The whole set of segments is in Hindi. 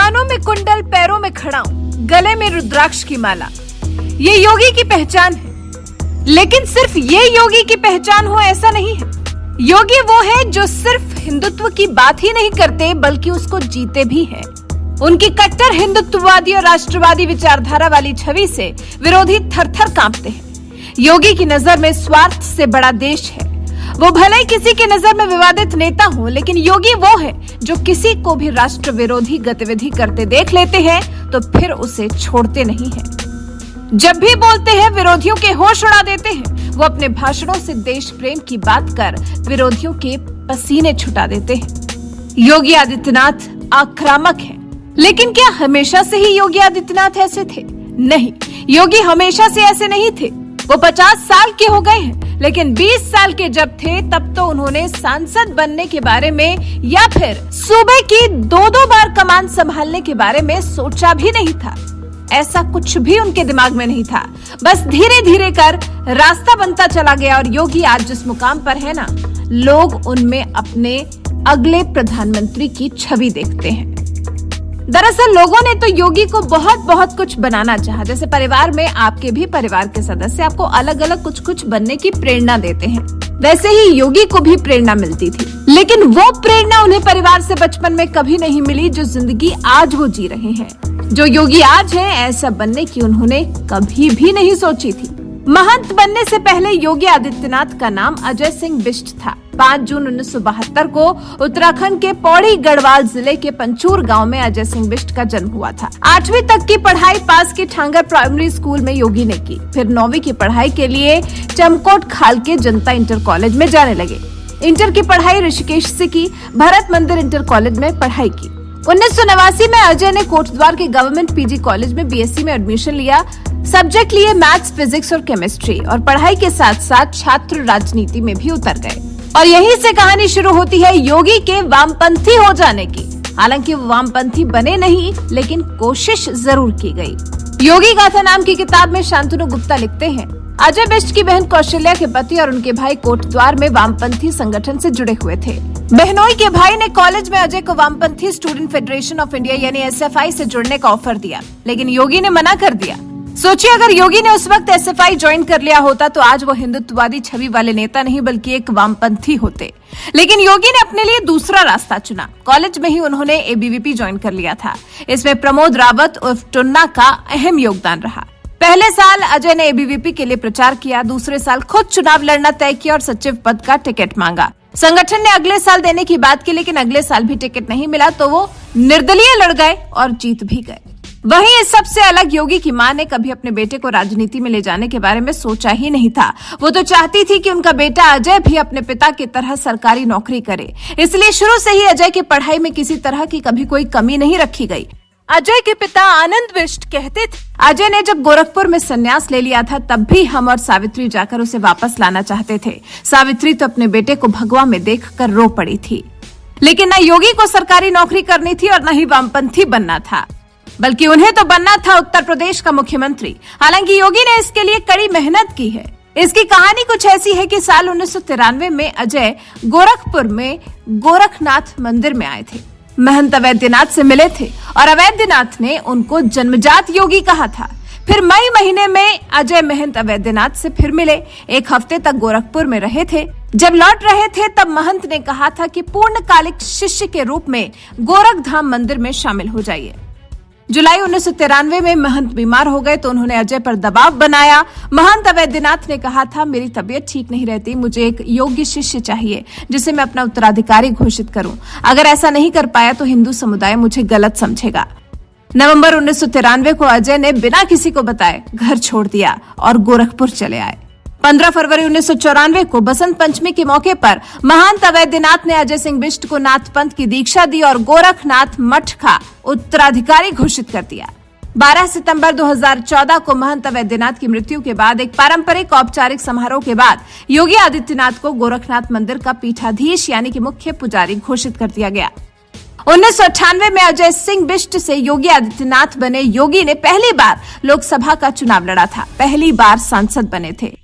कानों में कुंडल, पैरों में खड़ाऊं, गले में रुद्राक्ष की माला, ये योगी की पहचान है। लेकिन सिर्फ ये योगी की पहचान हो ऐसा नहीं है। योगी वो है जो सिर्फ हिंदुत्व की बात ही नहीं करते बल्कि उसको जीते भी हैं। उनकी कट्टर हिंदुत्ववादी और राष्ट्रवादी विचारधारा वाली छवि से विरोधी थर-थर कांपते हैं। योगी की नजर में स्वार्थ से बड़ा देश है। वो भले ही किसी की नजर में विवादित नेता हो, लेकिन योगी वो है जो किसी को भी राष्ट्र विरोधी गतिविधि करते देख लेते हैं तो फिर उसे छोड़ते नहीं हैं। जब भी बोलते हैं विरोधियों के होश उड़ा देते हैं। वो अपने भाषणों से देश प्रेम की बात कर विरोधियों के पसीने छुटा देते हैं। योगी आदित्यनाथ आक्रामक है, लेकिन क्या हमेशा से ही योगी आदित्यनाथ ऐसे थे? नहीं, योगी हमेशा से ऐसे नहीं थे। वो 50 साल के हो गए हैं, लेकिन 20 साल के जब थे तब तो उन्होंने सांसद बनने के बारे में या फिर सूबे की 2-2 बार कमान संभालने के बारे में सोचा भी नहीं था। ऐसा कुछ भी उनके दिमाग में नहीं था। बस धीरे धीरे कर रास्ता बनता चला गया और योगी आज जिस मुकाम पर है ना, लोग उनमें अपने अगले प्रधानमंत्री की छवि देखते हैं। दरअसल लोगों ने तो योगी को बहुत कुछ बनाना चाहा। जैसे परिवार में आपके भी परिवार के सदस्य आपको अलग अलग कुछ बनने की प्रेरणा देते हैं, वैसे ही योगी को भी प्रेरणा मिलती थी। लेकिन वो प्रेरणा उन्हें परिवार से बचपन में कभी नहीं मिली जो जिंदगी आज वो जी रहे हैं। जो योगी आज हैं, ऐसा बनने की उन्होंने कभी भी नहीं सोची थी। महंत बनने से पहले योगी आदित्यनाथ का नाम अजय सिंह बिष्ट था। 5 जून 1972 को उत्तराखंड के पौड़ी गढ़वाल जिले के पंचूर गांव में अजय सिंह बिष्ट का जन्म हुआ था। 8वीं तक की पढ़ाई पास की ठांगर प्राइमरी स्कूल में योगी ने की। फिर 9वीं की पढ़ाई के लिए चमकोट खाल के जनता इंटर कॉलेज में जाने लगे। इंटर की पढ़ाई ऋषिकेश से की। भरत मंदिर इंटर कॉलेज में पढ़ाई की। 1989 में अजय ने कोटद्वार के गवर्नमेंट पीजी कॉलेज में बीएससी में एडमिशन लिया। सब्जेक्ट लिए मैथ्स, फिजिक्स और केमिस्ट्री और पढ़ाई के साथ साथ छात्र राजनीति में भी उतर गए। और यहीं से कहानी शुरू होती है योगी के वामपंथी हो जाने की। हालांकि वो वामपंथी बने नहीं, लेकिन कोशिश जरूर की गई। योगी गाथा नाम की किताब में शांतनु गुप्ता लिखते हैं, अजय बिष्ट की बहन कौशल्या के पति और उनके भाई कोटद्वार में वामपंथी संगठन से जुड़े हुए थे। बहनोई के भाई ने कॉलेज में अजय को वामपंथी स्टूडेंट फेडरेशन ऑफ इंडिया यानी एसएफआई से जुड़ने का ऑफर दिया, लेकिन योगी ने मना कर दिया। सोचिए, अगर योगी ने उस वक्त एसएफआई ज्वाइन कर लिया होता तो आज वो हिंदुत्ववादी छवि वाले नेता नहीं बल्कि एक वामपंथी होते। लेकिन योगी ने अपने लिए दूसरा रास्ता चुना। कॉलेज में ही उन्होंने एबीवीपी ज्वाइन कर लिया था। इसमें प्रमोद रावत उर्फ टुन्ना का अहम योगदान रहा। पहले साल अजय ने एबीवीपी के लिए प्रचार किया। दूसरे साल खुद चुनाव लड़ना तय किया और सचिव पद का टिकट मांगा। संगठन ने अगले साल देने की बात की, लेकिन अगले साल भी टिकट नहीं मिला तो वो निर्दलीय लड़ गए और जीत भी गए। वहीं इस सबसे अलग योगी की मां ने कभी अपने बेटे को राजनीति में ले जाने के बारे में सोचा ही नहीं था। वो तो चाहती थी कि उनका बेटा अजय भी अपने पिता की तरह सरकारी नौकरी करे। इसलिए शुरू से ही अजय की पढ़ाई में किसी तरह की कभी कोई कमी नहीं रखी गई। अजय के पिता आनंद बिष्ट कहते थे, अजय ने जब गोरखपुर में संन्यास ले लिया था तब भी हम और सावित्री जाकर उसे वापस लाना चाहते थे। सावित्री तो अपने बेटे को भगवा में देखकर रो पड़ी थी। लेकिन न योगी को सरकारी नौकरी करनी थी और न ही वामपंथी बनना था, बल्कि उन्हें तो बनना था उत्तर प्रदेश का मुख्यमंत्री। हालांकि योगी ने इसके लिए कड़ी मेहनत की है। इसकी कहानी कुछ ऐसी है कि साल 1993 में अजय गोरखपुर में गोरखनाथ मंदिर में आए थे। महंत अवैधनाथ से मिले थे और अवैधनाथ ने उनको जन्मजात योगी कहा था। फिर मई महीने में अजय महंत अवैधनाथ से फिर मिले। 1 हफ्ते तक गोरखपुर में रहे थे। जब लौट रहे थे तब महंत ने कहा था कि पूर्णकालिक शिष्य के रूप में गोरखधाम मंदिर में शामिल हो जाइए। जुलाई 1993 में महंत बीमार हो गए तो उन्होंने अजय पर दबाव बनाया। महंत अवैधनाथ ने कहा था, मेरी तबीयत ठीक नहीं रहती, मुझे एक योग्य शिष्य चाहिए जिसे मैं अपना उत्तराधिकारी घोषित करूं। अगर ऐसा नहीं कर पाया तो हिंदू समुदाय मुझे गलत समझेगा। नवंबर 1993 को अजय ने बिना किसी को बताए घर छोड़ दिया और गोरखपुर चले आए। 15 फरवरी 1994 को बसंत पंचमी के मौके पर महंत अवैधनाथ ने अजय सिंह बिष्ट को नाथ पंथ की दीक्षा दी और गोरखनाथ मठ का उत्तराधिकारी घोषित कर दिया। 12 सितंबर 2014 को महंत अवैधनाथ की मृत्यु के बाद एक पारंपरिक औपचारिक समारोह के बाद योगी आदित्यनाथ को गोरखनाथ मंदिर का पीठाधीश यानी कि मुख्य पुजारी घोषित कर दिया गया। 1998 में अजय सिंह बिष्ट से योगी आदित्यनाथ बने। योगी ने पहली बार लोकसभा का चुनाव लड़ा था, पहली बार सांसद बने थे।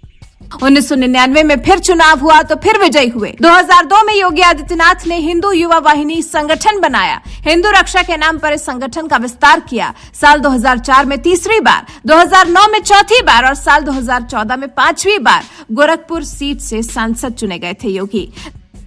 1999 में फिर चुनाव हुआ तो फिर विजयी हुए। 2002 में योगी आदित्यनाथ ने हिंदू युवा वाहिनी संगठन बनाया, हिंदू रक्षा के नाम पर इस संगठन का विस्तार किया। साल 2004 में तीसरी बार, 2009 में चौथी बार और साल 2014 में पांचवी बार गोरखपुर सीट से सांसद चुने गए थे योगी।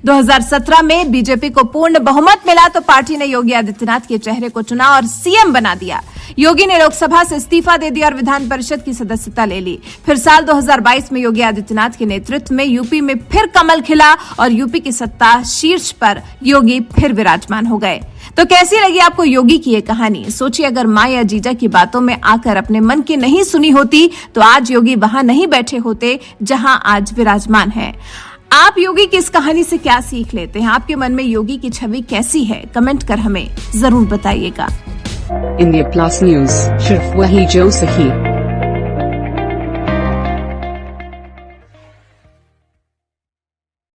2017 में बीजेपी को पूर्ण बहुमत मिला तो पार्टी ने योगी आदित्यनाथ के चेहरे को चुना और सीएम बना दिया। योगी ने लोकसभा से इस्तीफा दे दिया और विधान परिषद की सदस्यता ले ली। फिर साल 2022 में योगी आदित्यनाथ के नेतृत्व में यूपी में फिर कमल खिला और यूपी की सत्ता शीर्ष पर योगी फिर विराजमान हो गए। तो कैसी लगी आपको योगी की ये कहानी? सोचिए, अगर माँ या जीजा की बातों में आकर अपने मन की नहीं सुनी होती तो आज योगी वहां नहीं बैठे होते जहां आज विराजमान है। आप योगी की इस कहानी से क्या सीख लेते हैं? आपके मन में योगी की छवि कैसी है? कमेंट कर हमें जरूर बताइएगा। इंडिया प्लस न्यूज, सिर्फ वही जो सही।